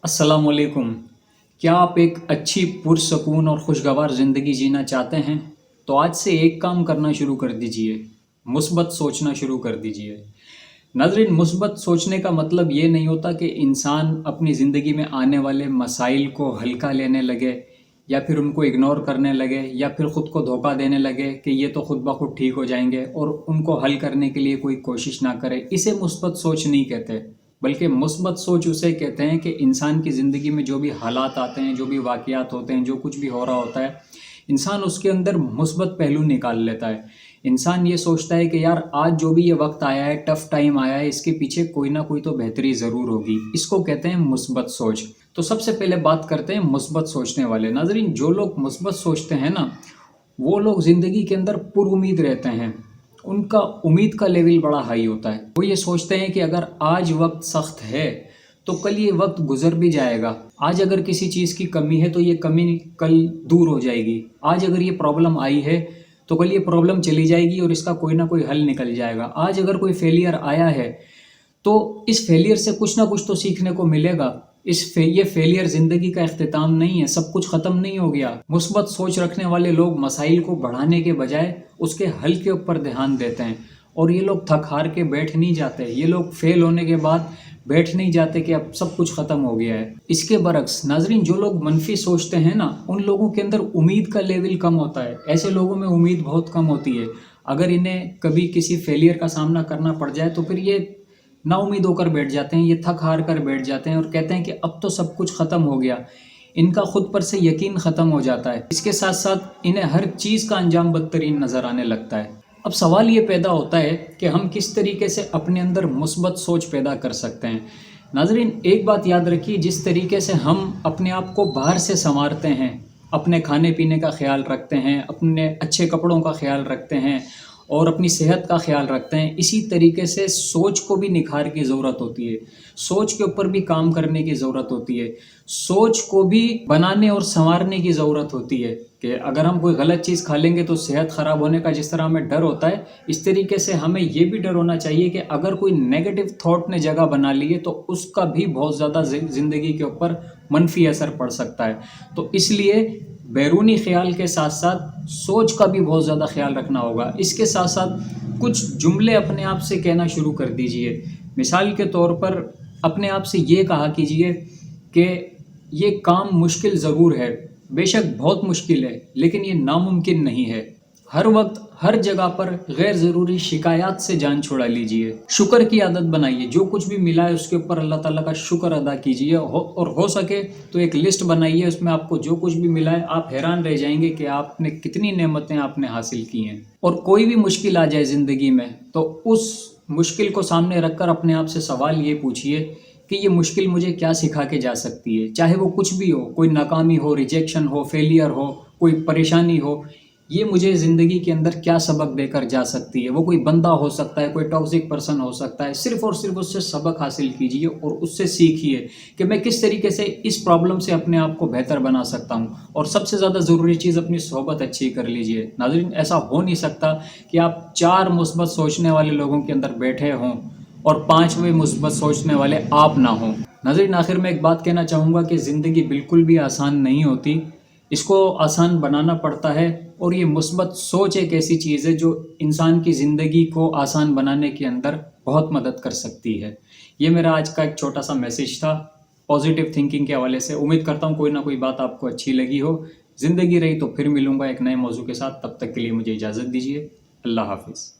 अस्सलाम वालेकुम। क्या आप एक अच्छी पुरसकून और खुशगवार ज़िंदगी जीना चाहते हैं? तो आज से एक काम करना शुरू कर दीजिए, मुस्बत सोचना शुरू कर दीजिए। नाज़रीन, मुस्बत सोचने का मतलब ये नहीं होता कि इंसान अपनी ज़िंदगी में आने वाले मसाइल को हल्का लेने लगे या फिर उनको इग्नोर करने लगे या फिर ख़ुद को धोखा देने लगे कि ये तो खुद ब खुद ठीक हो जाएंगे और उनको हल करने के लिए कोई कोशिश ना करे। इसे मुस्बत सोच नहीं कहते, बल्कि मुस्बत सोच उसे कहते हैं कि इंसान की ज़िंदगी में जो भी हालात आते हैं, जो भी वाक़यात होते हैं, जो कुछ भी हो रहा होता है, इंसान उसके अंदर मुस्बत पहलू निकाल लेता है। इंसान ये सोचता है कि यार आज जो भी ये वक्त आया है, टफ़ टाइम आया है, इसके पीछे कोई ना कोई तो बेहतरी ज़रूर होगी। इसको कहते हैं मुस्बत सोच। तो सबसे पहले बात करते हैं मुस्बत सोचने वाले। नाज़रीन, जो लोग मुस्बत सोचते हैं ना, वो लोग ज़िंदगी के अंदर पुरुमीद रहते हैं। उनका उम्मीद का लेवल बड़ा हाई होता है। वो ये सोचते हैं कि अगर आज वक्त सख्त है तो कल ये वक्त गुजर भी जाएगा। आज अगर किसी चीज़ की कमी है तो ये कमी कल दूर हो जाएगी। आज अगर ये प्रॉब्लम आई है तो कल ये प्रॉब्लम चली जाएगी और इसका कोई ना कोई हल निकल जाएगा। आज अगर कोई फेलियर आया है तो इस फेलियर से कुछ ना कुछ तो सीखने को मिलेगा। ये फेलियर ज़िंदगी का इख्तिताम नहीं है, सब कुछ ख़त्म नहीं हो गया। मुस्बत सोच रखने वाले लोग मसाइल को बढ़ाने के बजाय उसके हल के ऊपर ध्यान देते हैं और ये लोग थक हार के बैठ नहीं जाते। ये लोग फेल होने के बाद बैठ नहीं जाते कि अब सब कुछ ख़त्म हो गया है। इसके बरक्स नाजरीन, जो लोग मनफी सोचते हैं ना, उन लोगों के अंदर उम्मीद का लेवल कम होता है। ऐसे लोगों में उम्मीद बहुत कम होती है। अगर इन्हें कभी किसी फेलियर का सामना करना पड़ जाए तो फिर ये ना उम्मीद होकर बैठ जाते हैं, ये थक हार कर बैठ जाते हैं और कहते हैं कि अब तो सब कुछ ख़त्म हो गया। इनका खुद पर से यकीन ख़त्म हो जाता है। इसके साथ साथ इन्हें हर चीज़ का अंजाम बदतरीन नज़र आने लगता है। अब सवाल ये पैदा होता है कि हम किस तरीके से अपने अंदर मुस्बत सोच पैदा कर सकते हैं। नाजरीन, एक बात याद रखिए, जिस तरीके से हम अपने आप को बाहर से संवारते हैं, अपने खाने पीने का ख्याल रखते हैं, अपने अच्छे कपड़ों का ख्याल रखते हैं और अपनी सेहत का ख्याल रखते हैं, इसी तरीके से सोच को भी निखार की ज़रूरत होती है। सोच के ऊपर भी काम करने की ज़रूरत होती है। सोच को भी बनाने और संवारने की ज़रूरत होती है कि अगर हम कोई गलत चीज़ खा लेंगे तो सेहत ख़राब होने का जिस तरह हमें डर होता है, इस तरीके से हमें ये भी डर होना चाहिए कि अगर कोई नेगेटिव थॉट ने जगह बना ली है तो उसका भी बहुत ज़्यादा ज़िंदगी के ऊपर मनफी असर पड़ सकता है। तो इसलिए बैरूनी ख्याल के साथ साथ सोच का भी बहुत ज़्यादा ख्याल रखना होगा। इसके साथ साथ कुछ जुमले अपने आप से कहना शुरू कर दीजिए। मिसाल के तौर पर अपने आप से ये कहा कीजिए कि ये काम मुश्किल ज़रूर है, बेशक बहुत मुश्किल है, लेकिन ये नामुमकिन नहीं है। हर वक्त हर जगह पर गैर ज़रूरी शिकायत से जान छुड़ा लीजिए। शुक्र की आदत बनाइए। जो कुछ भी मिला है उसके ऊपर अल्लाह ताला का शुक्र अदा कीजिए और हो सके तो एक लिस्ट बनाइए, उसमें आपको जो कुछ भी मिला है आप हैरान रह जाएंगे कि आपने कितनी नेमतें आपने हासिल की हैं। और कोई भी मुश्किल आ जाए ज़िंदगी में तो उस मुश्किल को सामने रखकर अपने आप से सवाल ये पूछिए कि ये मुश्किल मुझे क्या सिखा के जा सकती है। चाहे वो कुछ भी हो, कोई नाकामी हो, रिजेक्शन हो, फेलियर हो, कोई परेशानी हो, ये मुझे ज़िंदगी के अंदर क्या सबक देकर जा सकती है। वो कोई बंदा हो सकता है, कोई टॉक्सिक पर्सन हो सकता है। सिर्फ़ और सिर्फ उससे सबक हासिल कीजिए और उससे सीखिए कि मैं किस तरीके से इस प्रॉब्लम से अपने आप को बेहतर बना सकता हूँ। और सबसे ज़्यादा ज़रूरी चीज़, अपनी सोहबत अच्छी कर लीजिए। नाज़रीन, ऐसा हो नहीं सकता कि आप 4 मुस्बत सोचने वाले लोगों के अंदर बैठे हों और 5वें मुस्बत सोचने वाले आप ना हों। नाज़रीन, आखिर में एक बात कहना चाहूँगा कि ज़िंदगी बिल्कुल भी आसान नहीं होती, इसको आसान बनाना पड़ता है। और ये मुस्बत सोच एक ऐसी चीज़ है जो इंसान की ज़िंदगी को आसान बनाने के अंदर बहुत मदद कर सकती है। ये मेरा आज का एक छोटा सा मैसेज था पॉजिटिव थिंकिंग के हवाले से। उम्मीद करता हूँ कोई ना कोई बात आपको अच्छी लगी हो। ज़िंदगी रही तो फिर मिलूँगा एक नए मौजू के साथ। तब तक के लिए मुझे इजाज़त दीजिए। अल्लाह हाफ़िज़।